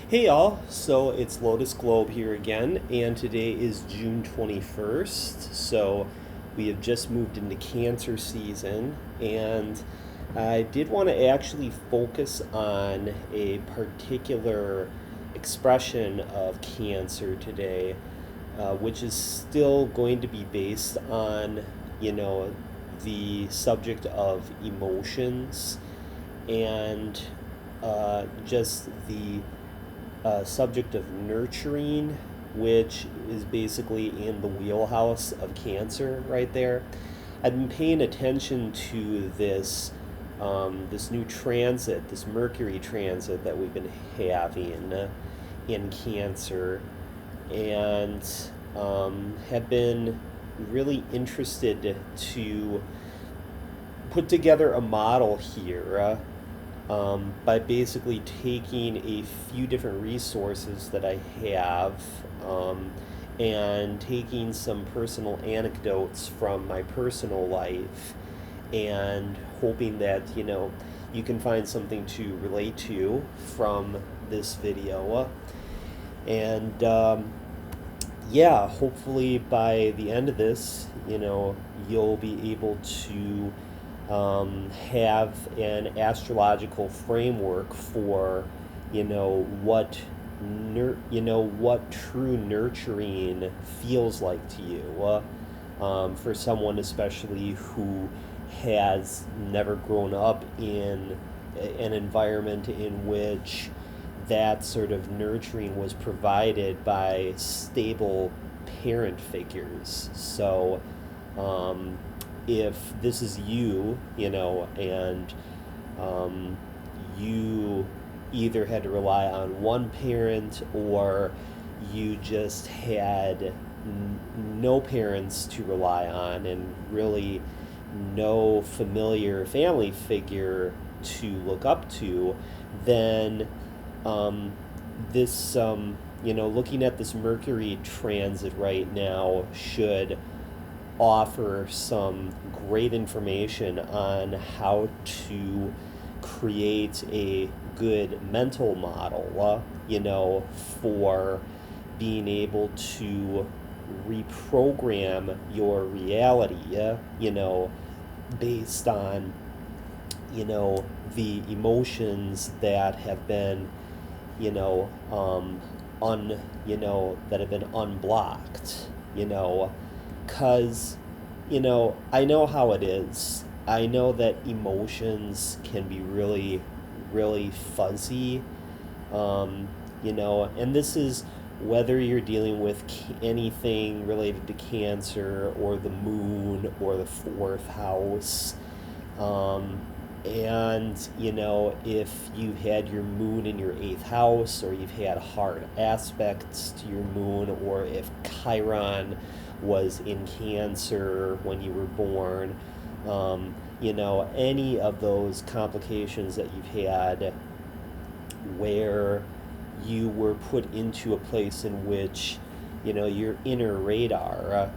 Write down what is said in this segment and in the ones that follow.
Hey y'all, so it's Lotus Globe here again, and today is June 21st. So we have just moved into Cancer season, and I did want to actually focus on a particular expression of Cancer today, which is still going to be based on, you know, the subject of emotions and just the subject of nurturing, which is basically in the wheelhouse of Cancer right there. I've been paying attention to this new transit, this Mercury transit that we've been having in Cancer, and have been really interested to put together a model here by basically taking a few different resources that I have and taking some personal anecdotes from my personal life and hoping that, you can find something to relate to from this video. And yeah, hopefully by the end of this, you'll be able to have an astrological framework for, what true nurturing feels like to you. For someone especially who has never grown up in an environment in which that sort of nurturing was provided by stable parent figures. So, if this is you, and you either had to rely on one parent or you just had no parents to rely on and really no familiar family figure to look up to, then this, looking at this Mercury transit right now should offer some great information on how to create a good mental model, for being able to reprogram your reality, based on, the emotions that have been, that have been unblocked, because, I know how it is. I know that emotions can be really, really fuzzy, and this is whether you're dealing with anything related to Cancer or the moon or the fourth house. And, if you've had your moon in your eighth house, or you've had hard aspects to your moon, or if Chiron was in Cancer when you were born, any of those complications that you've had where you were put into a place in which, your inner radar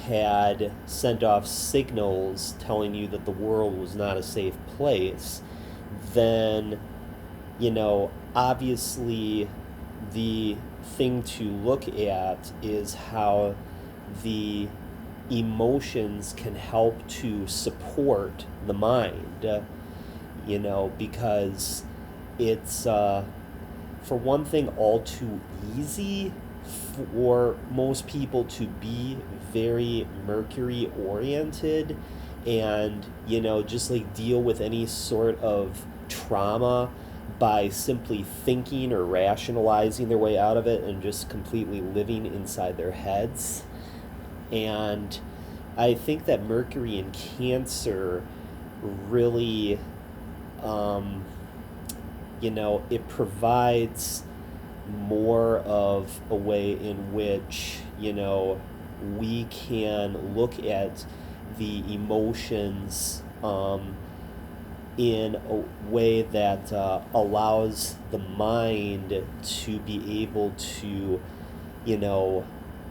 had sent off signals telling you that the world was not a safe place, then, obviously the thing to look at is how the emotions can help to support the mind, because it's, for one thing, all too easy for most people to be very Mercury oriented and, just like deal with any sort of trauma by simply thinking or rationalizing their way out of it and just completely living inside their heads. And I think that Mercury in Cancer really, it provides more of a way in which, we can look at the emotions in a way that allows the mind to be able to,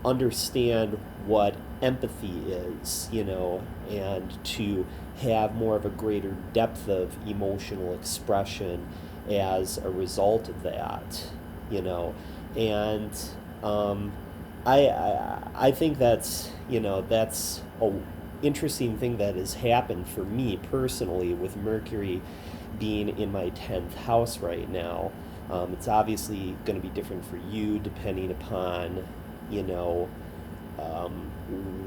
understand what empathy is, and to have more of a greater depth of emotional expression as a result of that, you know. And I think that's a interesting thing that has happened for me personally with Mercury being in my 10th house right now. It's obviously going to be different for you depending upon, you know,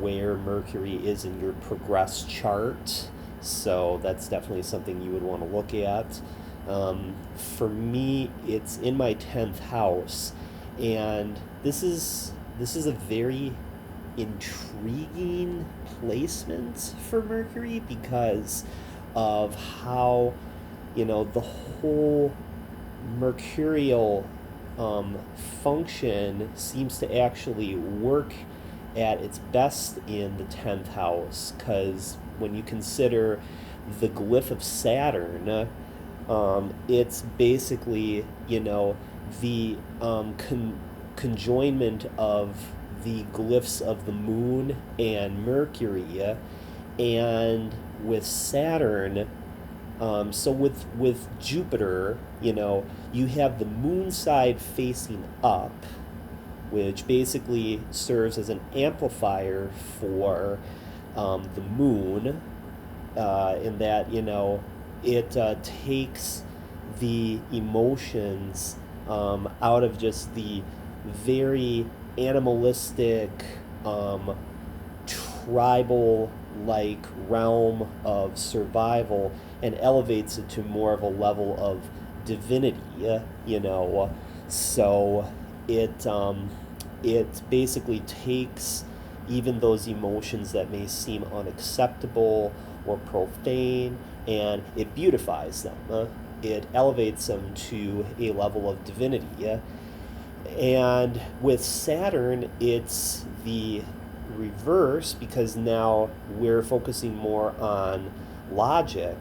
where Mercury is in your progress chart. So that's definitely something you would want to look at. For me, it's in my 10th house, and this is a very intriguing placement for Mercury because of how, you know, the whole mercurial function seems to actually work at its best in the 10th house, because when you consider the glyph of Saturn, it's basically, you know, the conjoinment of the glyphs of the moon and Mercury, and with Saturn, so with Jupiter, you know, you have the moon side facing up, which basically serves as an amplifier for the moon, in that, you know, it takes the emotions out of just the very animalistic, tribal like realm of survival and elevates it to more of a level of divinity, you know. So it basically takes even those emotions that may seem unacceptable or profane, and it beautifies them. It elevates them to a level of divinity. And with Saturn, it's the reverse, because now we're focusing more on logic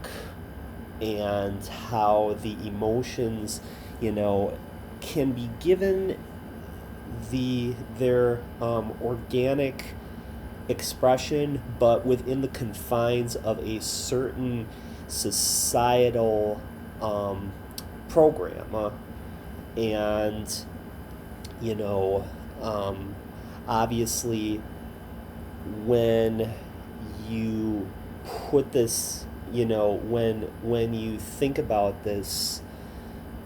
and how the emotions, you know, can be given their organic expression, but within the confines of a certain societal program. And, you know, obviously, when you put this, you know, when you think about this,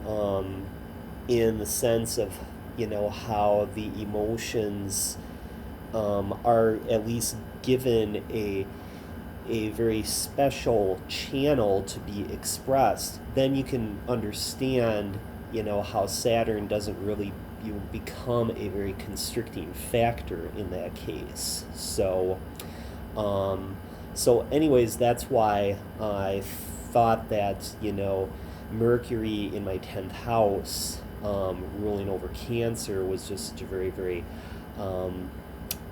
in the sense of, you know, how the emotions are at least given a very special channel to be expressed, then you can understand, you know, how Saturn doesn't really become a very constricting factor in that case. So anyways, that's why I thought that, you know, Mercury in my 10th house, ruling over Cancer, was just a very, very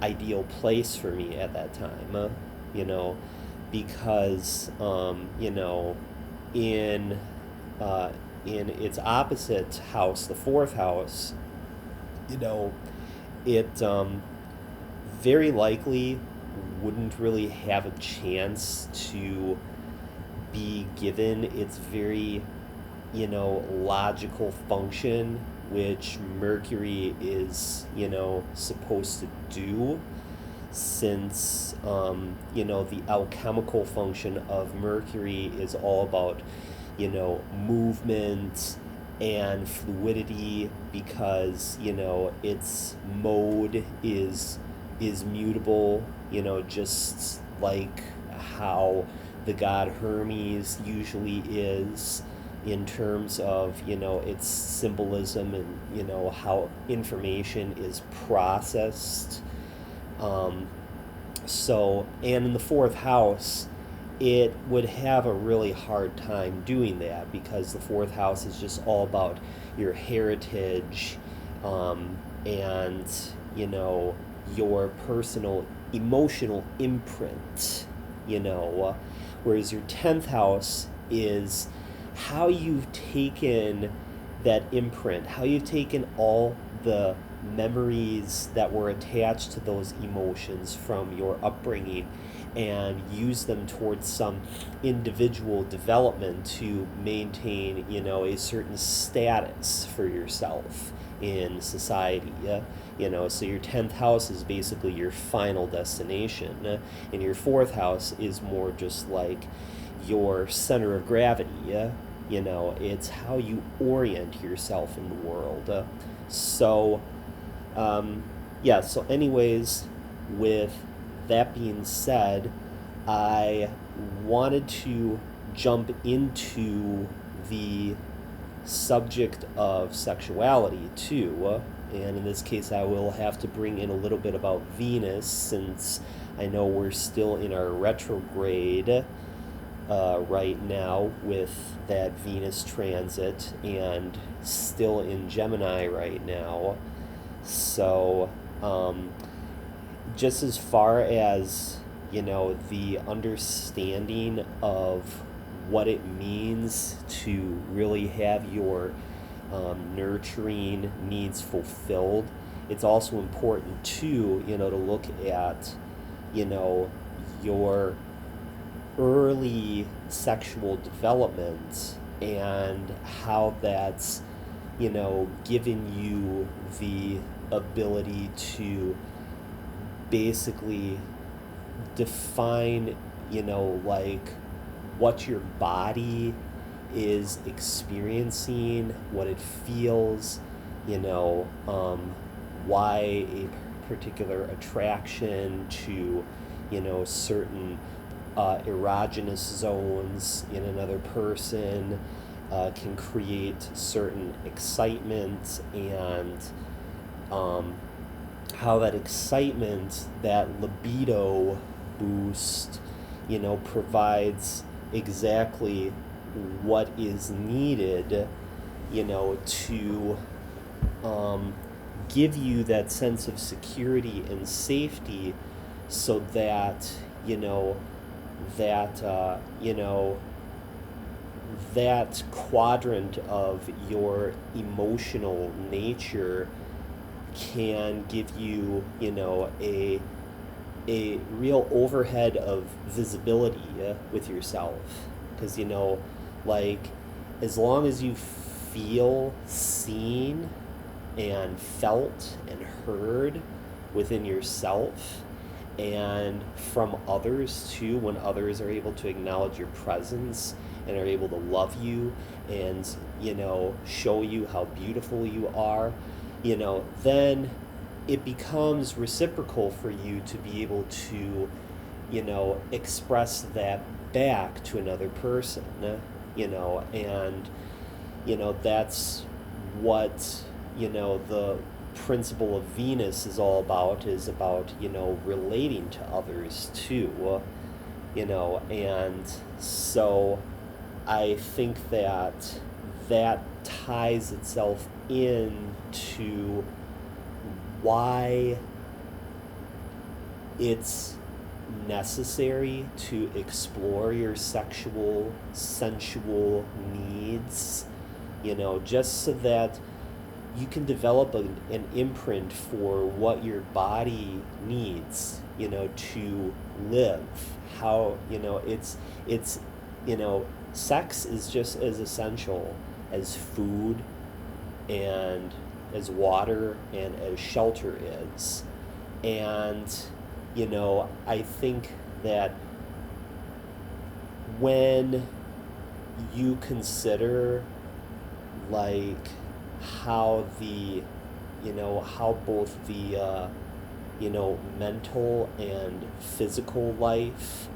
ideal place for me at that time, you know, because, you know, in its opposite house, the 4th house, you know, it very likely wouldn't really have a chance to be given its very, you know, logical function, which Mercury is, you know, supposed to do, since, you know, the alchemical function of Mercury is all about, you know, movement and fluidity, because, you know, its mode is mutable, you know, just like how the god Hermes usually is, in terms of, you know, its symbolism and, you know, how information is processed. So, and in the 4th house, it would have a really hard time doing that, because the 4th house is just all about your heritage, and, you know, your personal emotional imprint, you know, whereas your 10th house is how you've taken that imprint, how you've taken all the memories that were attached to those emotions from your upbringing, and use them towards some individual development to maintain, a certain status for yourself in society. So your 10th house is basically your final destination, and your 4th house is more just like your center of gravity. It's how you orient yourself in the world. So anyways, with that being said, I wanted to jump into the subject of sexuality too. And in this case, I will have to bring in a little bit about Venus, since I know we're still in our retrograde right now with that Venus transit, and still in Gemini right now. So, just as far as, the understanding of what it means to really have your nurturing needs fulfilled, it's also important too, to look at, your early sexual development and how that's, given you the ability to basically define, like what your body is experiencing, what it feels, why a particular attraction to, certain erogenous zones in another person can create certain excitement, and how that excitement, that libido boost, provides exactly what is needed, to give you that sense of security and safety, so that, that quadrant of your emotional nature can give you, a real overhead of visibility with yourself. Because, like, as long as you feel seen and felt and heard within yourself, and from others too, when others are able to acknowledge your presence and are able to love you and, show you how beautiful you are, then it becomes reciprocal for you to be able to, express that back to another person, and, that's what, the principle of Venus is all about, relating to others too, and so I think that ties itself into why it's necessary to explore your sexual, sensual needs, just so that you can develop an imprint for what your body needs, to live. How, it's sex is just as essential as food and as water and as shelter is. And, I think that when you consider, like, how the, how both the, mental and physical life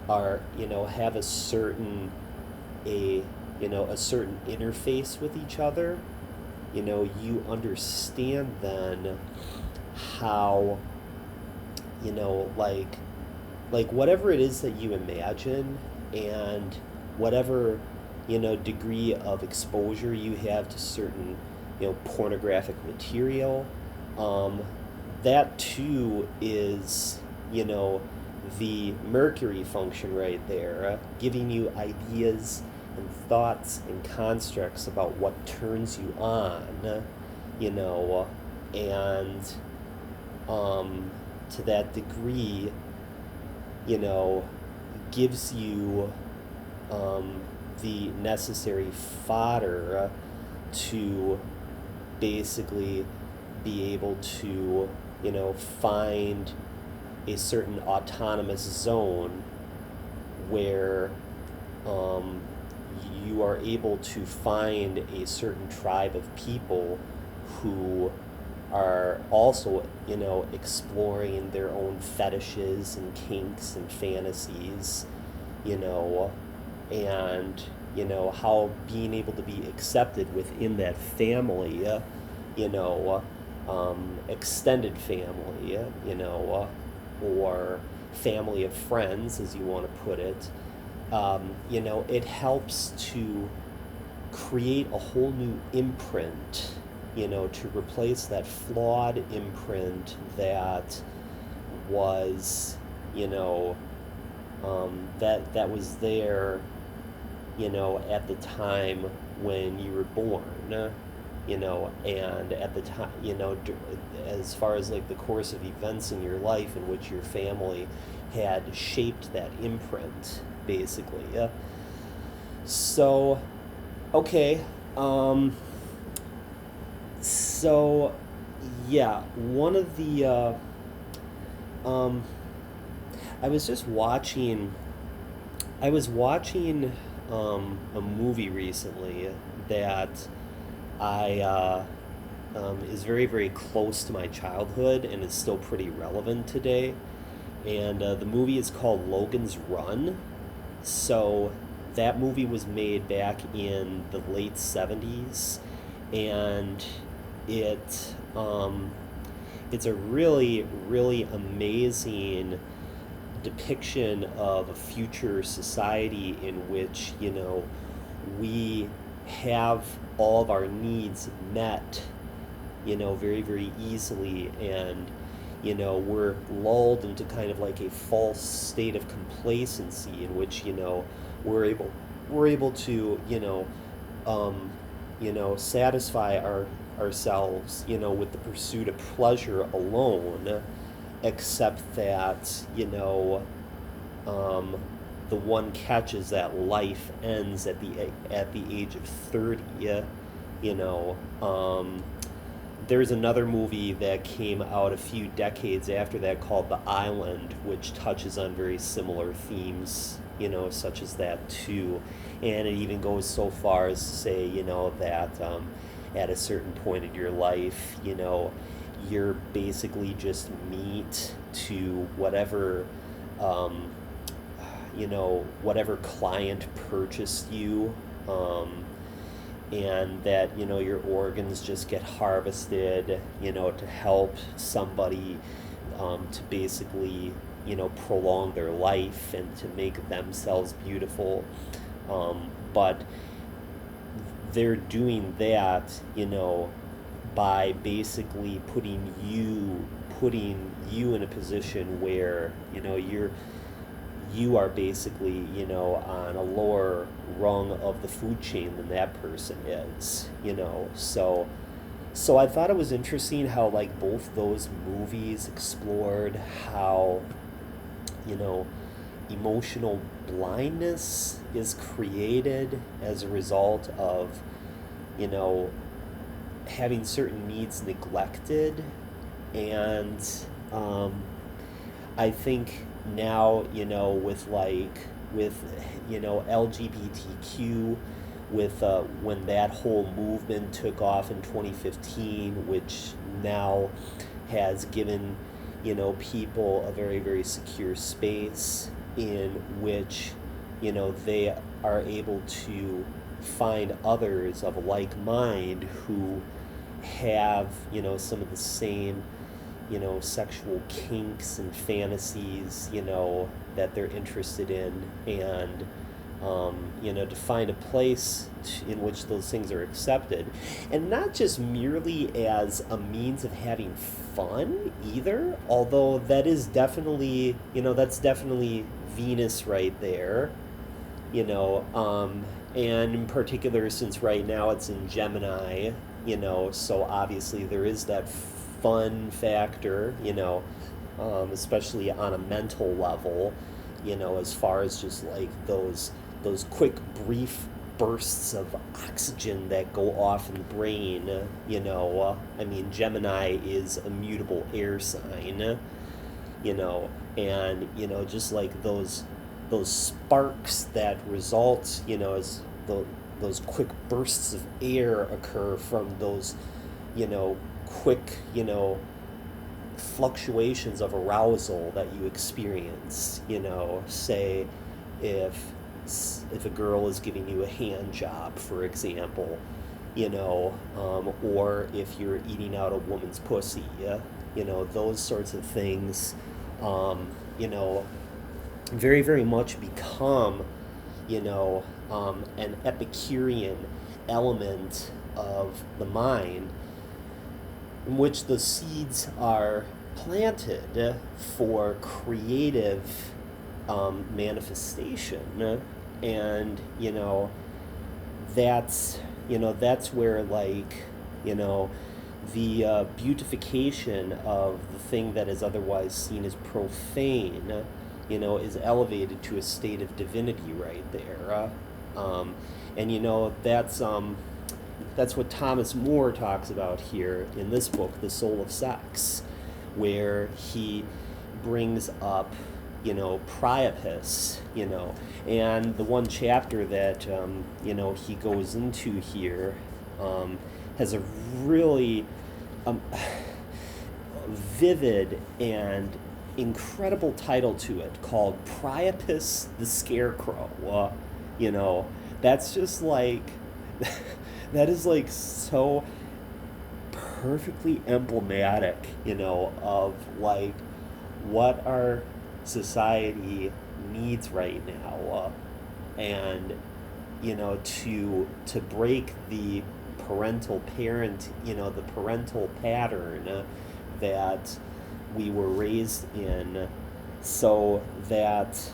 are, have a certain interface with each other, you understand then how, like whatever it is that you imagine, and whatever, degree of exposure you have to certain, pornographic material, that too is, the Mercury function right there, giving you ideas and thoughts and constructs about what turns you on, and to that degree, you know, gives you the necessary fodder to basically be able to, find a certain autonomous zone where you are able to find a certain tribe of people who are also, exploring their own fetishes and kinks and fantasies, and, how being able to be accepted within that family, extended family, or family of friends, as you want to put it, it helps to create a whole new imprint, to replace that flawed imprint that was, that was there, at the time when you were born, and at the time, as far as like the course of events in your life in which your family had shaped that imprint, basically. So, okay, so, yeah, one of the, I was just watching, a movie recently that I, is very, very close to my childhood and is still pretty relevant today. And the movie is called Logan's Run. So that movie was made back in the late 70s, and it it's a really, really amazing depiction of a future society in which, we have all of our needs met, very, very easily, and, we're lulled into kind of like a false state of complacency in which, we're able to, satisfy ourselves, with the pursuit of pleasure alone, except that, the one catch is that life ends at the age of 30. You know, there's another movie that came out a few decades after that called The Island, which touches on very similar themes, such as that too. And it even goes so far as to say, that at a certain point in your life, you're basically just meat to whatever, whatever client purchased you. And that, your organs just get harvested, to help somebody to basically, prolong their life and to make themselves beautiful. But they're doing that, by basically putting you in a position where, you are basically, on a lower rung of the food chain than that person is, so I thought it was interesting how, like, both those movies explored how, emotional blindness is created as a result of, having certain needs neglected. And I think now, with LGBTQ, with when that whole movement took off in 2015, which now has given, people a very, very secure space in which, they are able to find others of a like mind who have, some of the same, sexual kinks and fantasies, that they're interested in, and, to find a place in which those things are accepted, and not just merely as a means of having fun either, although that is definitely, that's definitely Venus right there, and in particular, since right now it's in Gemini, so obviously there is that fun factor, especially on a mental level, as far as just like those quick, brief bursts of oxygen that go off in the brain. I mean, Gemini is a mutable air sign, and just like those sparks that result, as those quick bursts of air occur from those, quick, fluctuations of arousal that you experience. Say if a girl is giving you a hand job, for example, or if you're eating out a woman's pussy, those sorts of things, you know, very, very much become, an Epicurean element of the mind in which the seeds are planted for creative manifestation. And that's where, like, the beautification of the thing that is otherwise seen as profane, is elevated to a state of divinity right there. And that's what Thomas More talks about here in this book, The Soul of Sex, where he brings up, Priapus, and the one chapter that, he goes into here has a really vivid and incredible title to it called Priapus the Scarecrow. That's just like, that is like so perfectly emblematic, of like what our society needs right now, and to break the parental pattern that we were raised in, so that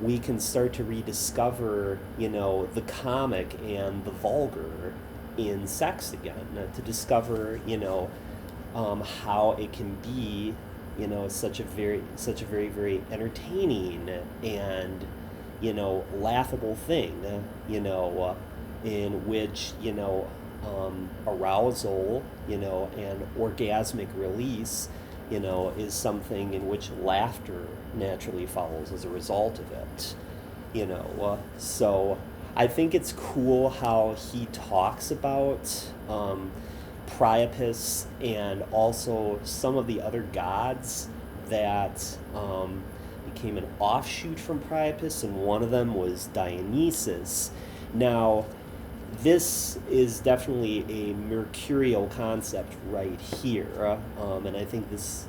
we can start to rediscover the comic and the vulgar in sex again, to discover how it can be such a very, very entertaining and laughable thing, in which arousal and orgasmic release is something in which laughter naturally follows as a result of it. So I think it's cool how he talks about Priapus and also some of the other gods that became an offshoot from Priapus, and one of them was Dionysus. Now, this is definitely a mercurial concept right here, and I think this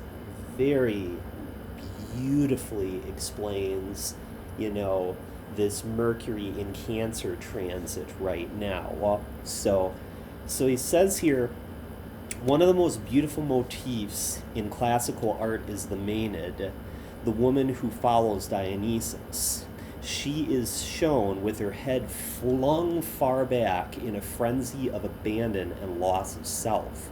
very beautifully explains, this Mercury in Cancer transit right now. So he says here, one of the most beautiful motifs in classical art is the Maenad, the woman who follows Dionysus. She is shown with her head flung far back in a frenzy of abandon and loss of self.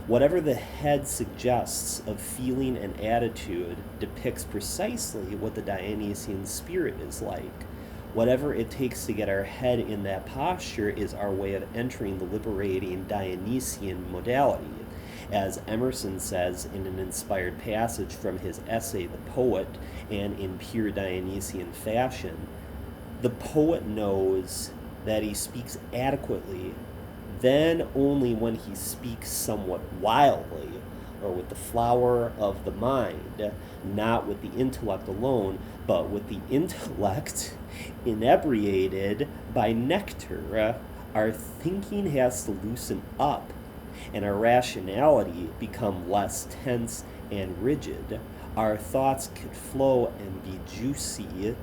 Whatever the head suggests of feeling and attitude depicts precisely what the Dionysian spirit is like. Whatever it takes to get our head in that posture is our way of entering the liberating Dionysian modality. As Emerson says in an inspired passage from his essay The Poet, and in pure Dionysian fashion, the poet knows that he speaks adequately then only when he speaks somewhat wildly, or with the flower of the mind, not with the intellect alone, but with the intellect inebriated by nectar. Our thinking has to loosen up, and our rationality become less tense and rigid. Our thoughts could flow and be juicy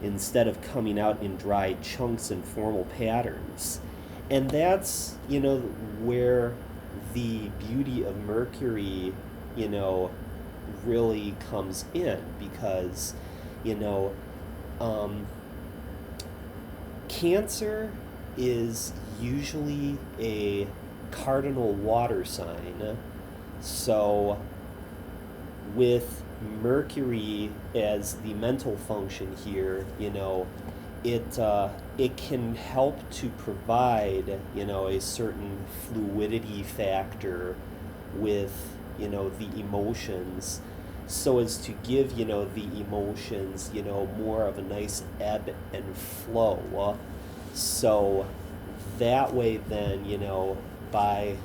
instead of coming out in dry chunks and formal patterns. And that's, where the beauty of Mercury, really comes in, because, Cancer is usually a cardinal water sign. So with Mercury as the mental function here, it can help to provide, a certain fluidity factor with, the emotions, so as to give, the emotions, more of a nice ebb and flow. So that way, then, by,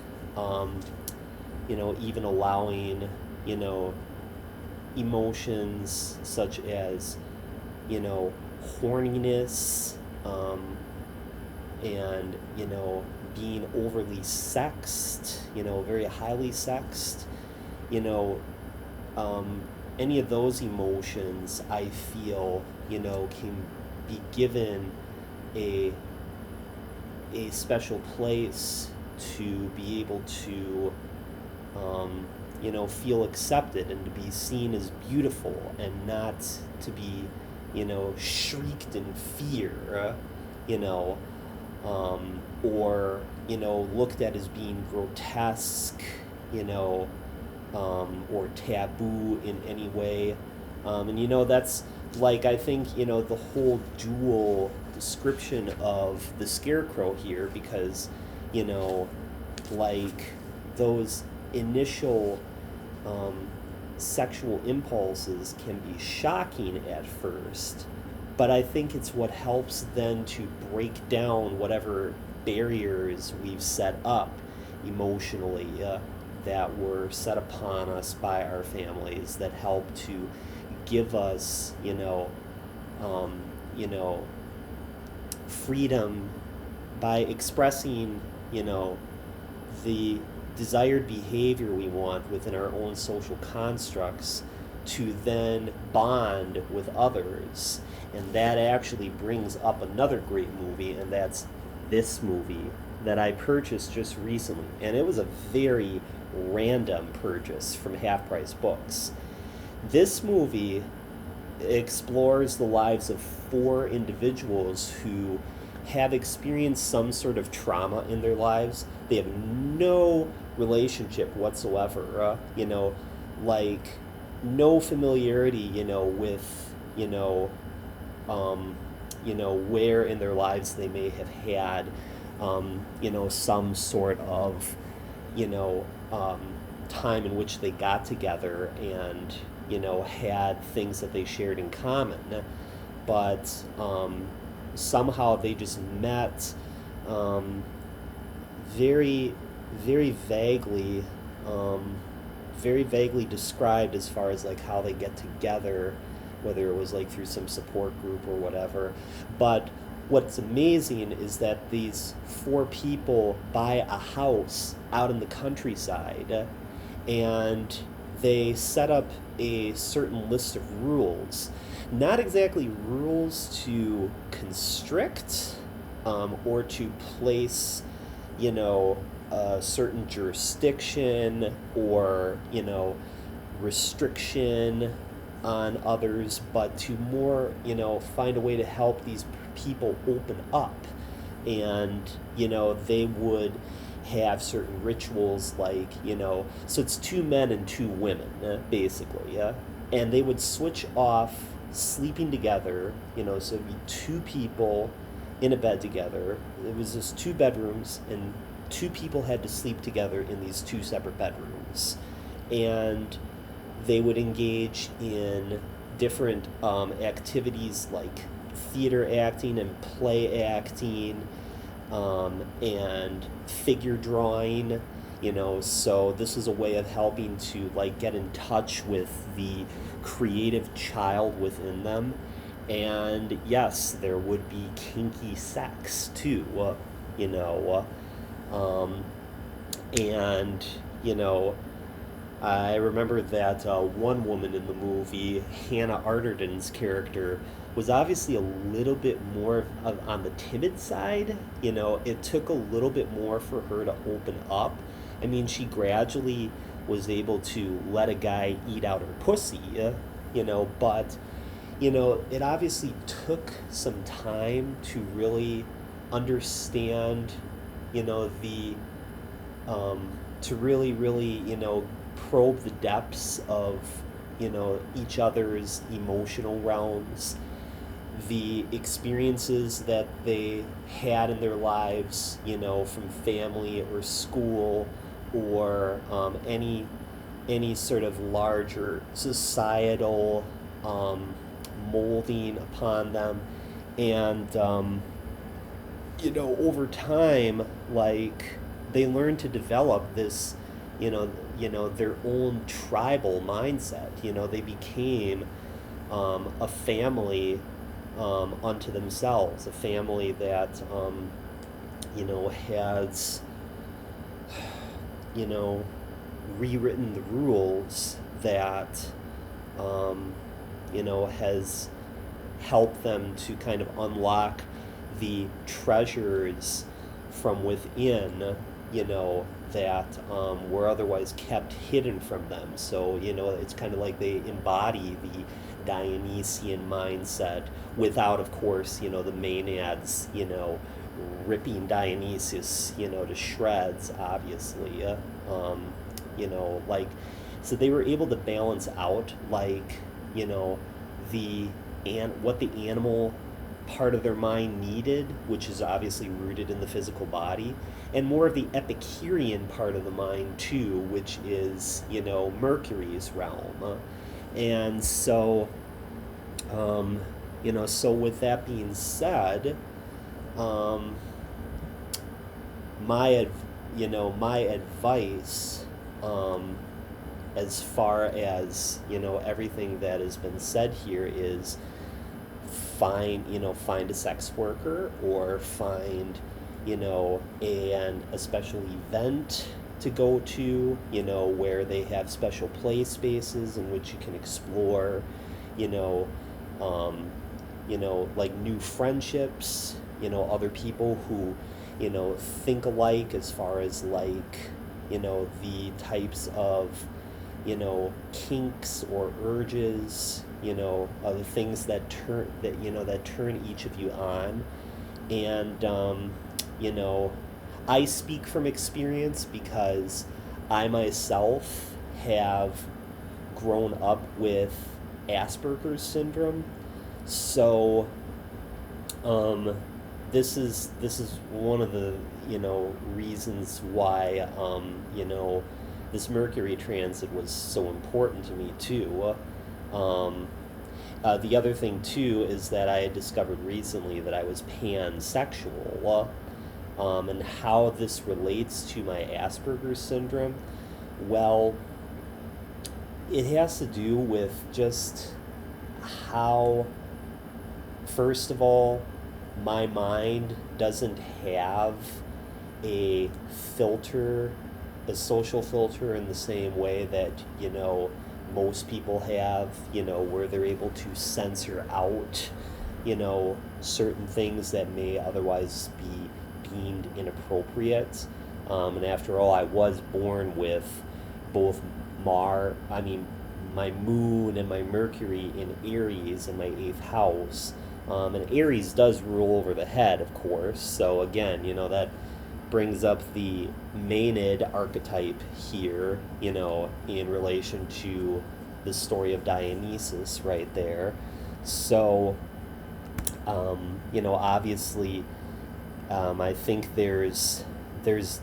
even allowing, you know, emotions such as, horniness, and, being overly sexed, very highly sexed, you know, any of those emotions I feel, can be given a special place to be able to, feel accepted and to be seen as beautiful and not to be, shrieked in fear, you know, or, looked at as being grotesque, or taboo in any way. And, that's like, I think, the whole dual description of the scarecrow here, because, you know, like those initial sexual impulses can be shocking at first, but I think it's what helps then to break down whatever barriers we've set up emotionally, that were set upon us by our families, that help to give us, um, you know, freedom by expressing, the desired behavior we want within our own social constructs, to then bond with others. And that actually brings up another great movie, and that's this movie that I purchased just recently. And it was a very random purchase from Half Price Books. This movie explores the lives of four individuals who have experienced some sort of trauma in their lives. They have no relationship whatsoever, like no familiarity, with, where in their lives they may have had, some sort of, you know, um, time in which they got together and, had things that they shared in common. But somehow they just met, very, very vaguely, um, very vaguely described as far as like how they get together, whether it was like through some support group or whatever. But what's amazing is that these four people buy a house out in the countryside, and they set up a certain list of rules. Not exactly rules to constrict, or to place, a certain jurisdiction or, restriction on others, but to more, find a way to help these people open up. And, they would have certain rituals like, so it's two men and two women, basically, yeah? And they would switch off sleeping together, so it'd be two people in a bed together. It was just two bedrooms, and two people had to sleep together in these two separate bedrooms. And they would engage in different activities like theater acting and play acting, and figure drawing, so this is a way of helping to like get in touch with the creative child within them. And yes, there would be kinky sex too, you know and I remember that one woman in the movie, Hannah Arterton's character, was obviously a little bit more on the timid side. It took a little bit more for her to open up. I mean, she gradually was able to let a guy eat out her pussy, but, it obviously took some time to really understand, the, to really, really, probe the depths of each other's emotional realms, the experiences that they had in their lives, from family or school, or any sort of larger societal molding upon them. And over time, like, they learn to develop this, their own tribal mindset. They became a family unto themselves, a family that has rewritten the rules that has helped them to kind of unlock the treasures from within, that were otherwise kept hidden from them. So, it's kind of like they embody the Dionysian mindset without, of course, the Maenads, ripping Dionysus, to shreds, obviously. Like, so they were able to balance out, like, the what the animal part of their mind needed, which is obviously rooted in the physical body, and more of the Epicurean part of the mind too, which is, Mercury's realm. And so, so with that being said, my my advice, as far as everything that has been said here, is find a sex worker, or find a special event to go to, where they have special play spaces in which you can explore, like new friendships, other people who, think alike, as far as, like, the types of, kinks or urges, the things that turn each of you on. And I speak from experience, because I myself have grown up with Asperger's syndrome. So this is one of the reasons why this Mercury transit was so important to me too. The other thing too is that I had discovered recently that I was pansexual, and how this relates to my Asperger's syndrome. Well, it has to do with just how, first of all, my mind doesn't have a filter, a social filter, in the same way that, most people have, where they're able to censor out, certain things that may otherwise be deemed inappropriate. And after all, I was born with both my moon and my Mercury in Aries in my 8th house. And Aries does rule over the head, of course. So again, that brings up the Maenad archetype here, in relation to the story of Dionysus right there. So, obviously, I think there's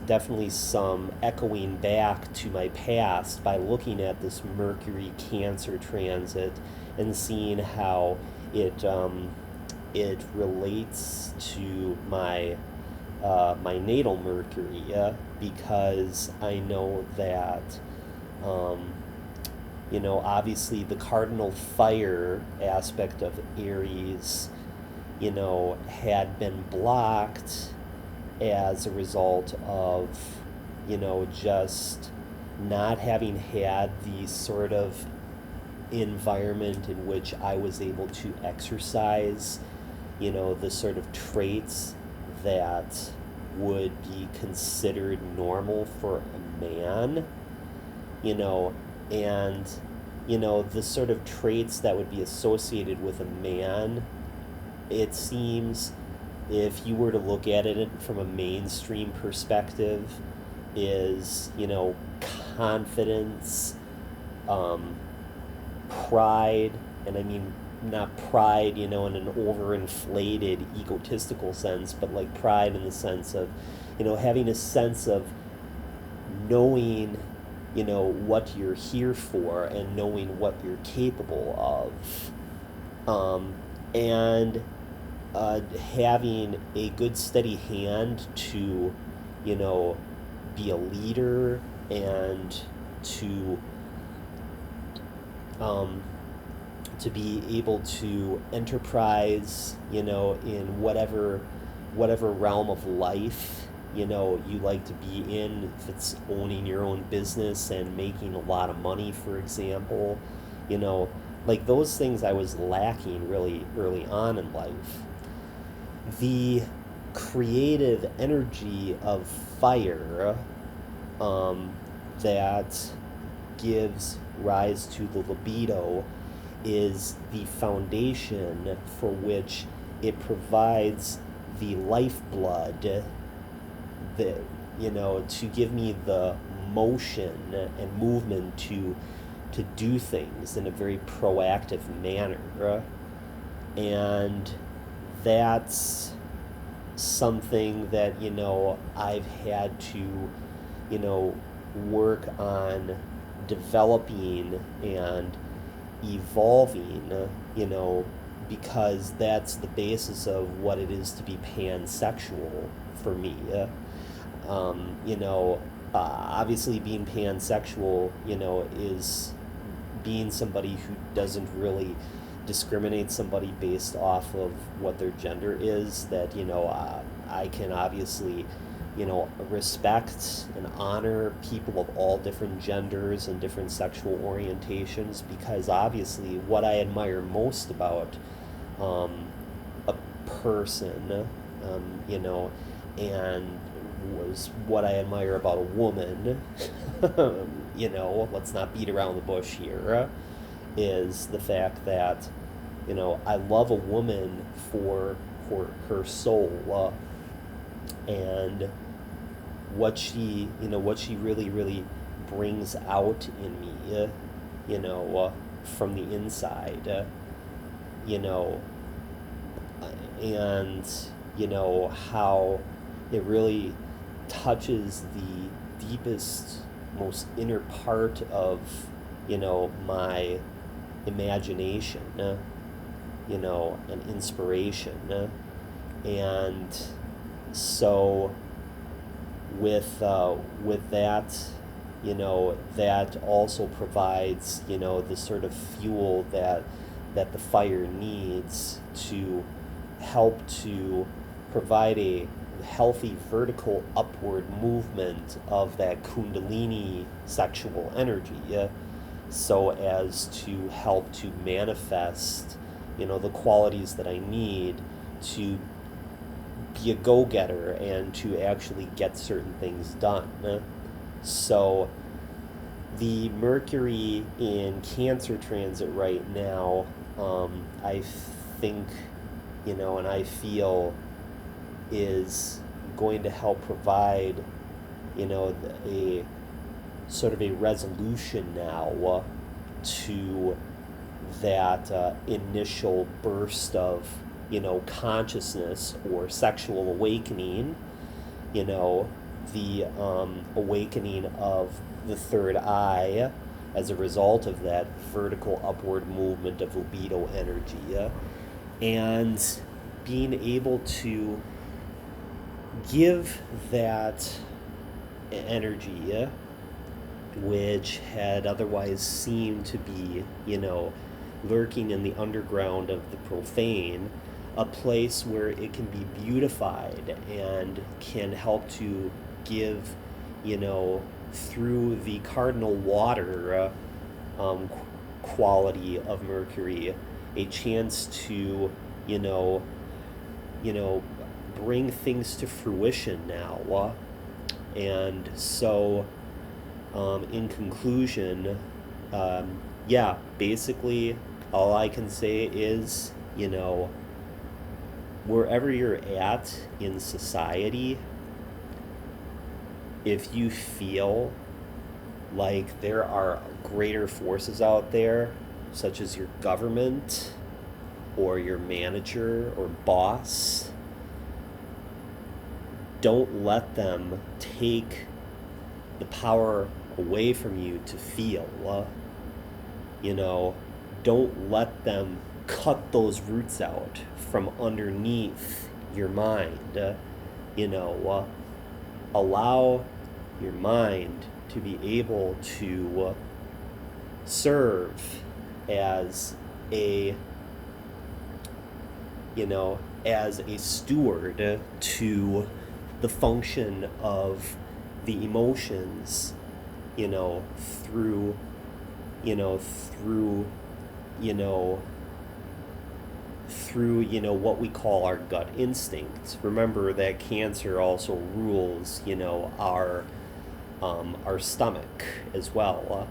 definitely some echoing back to my past by looking at this Mercury Cancer transit and seeing how it relates to my natal Mercury, because I know that obviously the cardinal fire aspect of Aries had been blocked as a result of just not having had the sort of environment in which I was able to exercise the sort of traits that would be considered normal for a man, and the sort of traits that would be associated with a man, it seems, if you were to look at it from a mainstream perspective, is confidence, pride, and I mean not pride, in an overinflated, egotistical sense, but like pride in the sense of, having a sense of knowing, what you're here for and knowing what you're capable of. And having a good steady hand to, be a leader and um, to be able to enterprise, in whatever realm of life, you like to be in. If it's owning your own business and making a lot of money, for example, like those things I was lacking really early on in life. The creative energy of fire, that gives rise to the libido is the foundation for which it provides the lifeblood that, to give me the motion and movement to do things in a very proactive manner. And that's something that, I've had to, work on developing and evolving, because that's the basis of what it is to be pansexual for me. Obviously being pansexual, is being somebody who doesn't really discriminate somebody based off of what their gender is. That, I can obviously, respect and honor people of all different genders and different sexual orientations, because obviously what I admire most about a person, and was what I admire about a woman, let's not beat around the bush here, is the fact that, I love a woman for her soul, and what she really, really brings out in me, from the inside, and, how it really touches the deepest, most inner part of, my imagination, and inspiration. And so with that, that also provides, the sort of fuel that the fire needs to help to provide a healthy vertical upward movement of that kundalini sexual energy, so as to help to manifest, the qualities that I need to be a go-getter and to actually get certain things done. So the Mercury in Cancer transit right now, I think, and I feel is going to help provide, a sort of a resolution now to that initial burst of, consciousness or sexual awakening, the awakening of the third eye as a result of that vertical upward movement of libido energy, and being able to give that energy, which had otherwise seemed to be, lurking in the underground of the profane, a place where it can be beautified and can help to give, through the cardinal water quality of Mercury, a chance to, bring things to fruition now. And so, in conclusion, basically all I can say is, wherever you're at in society, if you feel like there are greater forces out there such as your government or your manager or boss, don't let them take the power away from you to feel. Don't let them cut those roots out from underneath your mind. Allow your mind to be able to serve as a steward to the function of the emotions, through what we call our gut instincts. Remember that Cancer also rules, our stomach as well.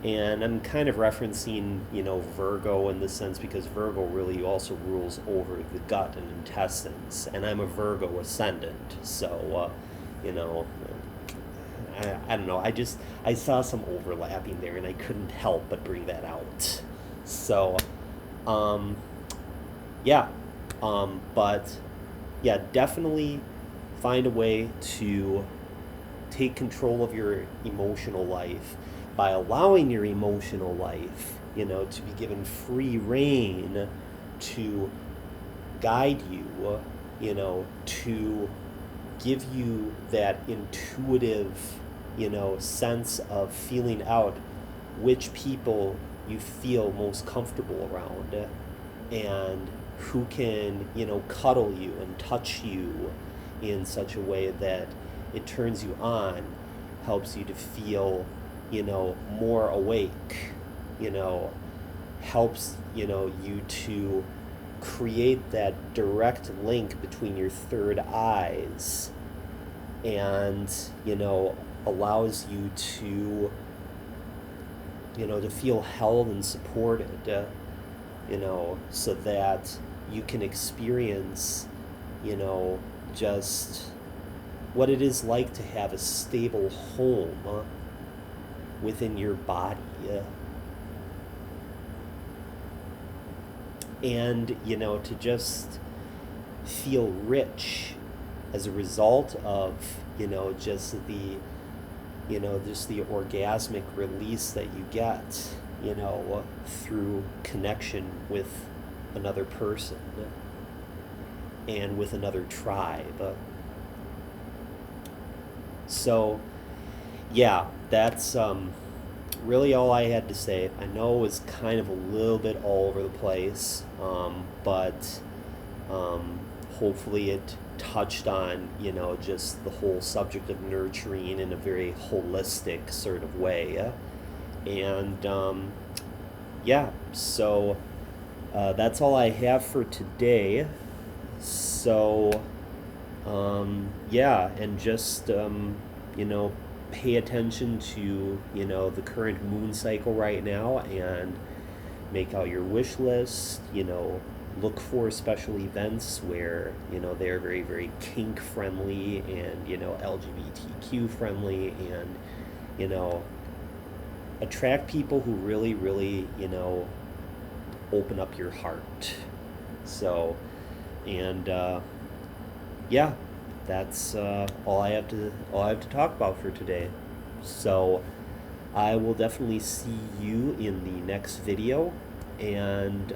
And I'm kind of referencing, Virgo in this sense, because Virgo really also rules over the gut and intestines. And I'm a Virgo ascendant, so, I don't know. I saw some overlapping there, and I couldn't help but bring that out. So, definitely find a way to take control of your emotional life by allowing your emotional life, to be given free rein to guide you, to give you that intuitive, sense of feeling out which people you feel most comfortable around and who can, cuddle you and touch you in such a way that it turns you on, helps you to feel, more awake, helps, you to create that direct link between your third eyes and, allows you to, to feel held and supported, so that you can experience, just what it is like to have a stable home within your body. And, to just feel rich as a result of, just the orgasmic release that you get, through connection with another person and with another tribe. So, that's really all I had to say. I know it was kind of a little bit all over the place, but hopefully it touched on, just the whole subject of nurturing in a very holistic sort of way. And so that's all I have for today. So, and just, pay attention to, the current moon cycle right now and make out your wish list, look for special events where, they're very, very kink friendly and, LGBTQ friendly and, attract people who really, really, open up your heart. So, and, that's all I have to talk about for today. So I will definitely see you in the next video, and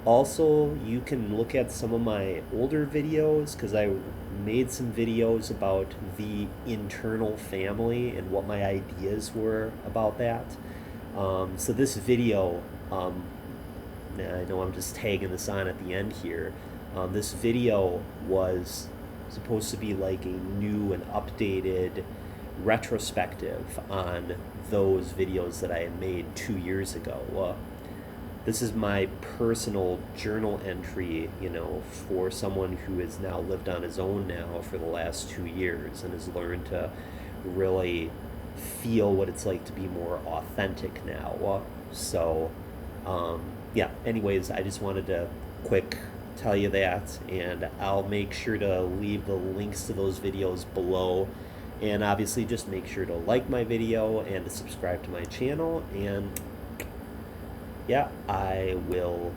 also you can look at some of my older videos, because I made some videos about the internal family and what my ideas were about that. So this video, I know I'm just tagging this on at the end here. This video was supposed to be like a new and updated retrospective on those videos that I had made 2 years ago. This is my personal journal entry, for someone who has now lived on his own now for the last 2 years and has learned to really feel what it's like to be more authentic now. So, anyways, I just wanted to quick tell you that, and I'll make sure to leave the links to those videos below, and obviously just make sure to like my video and to subscribe to my channel, and yeah, I will.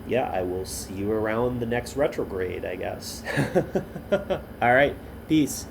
Yeah, I will see you around the next retrograde, I guess. All right, peace.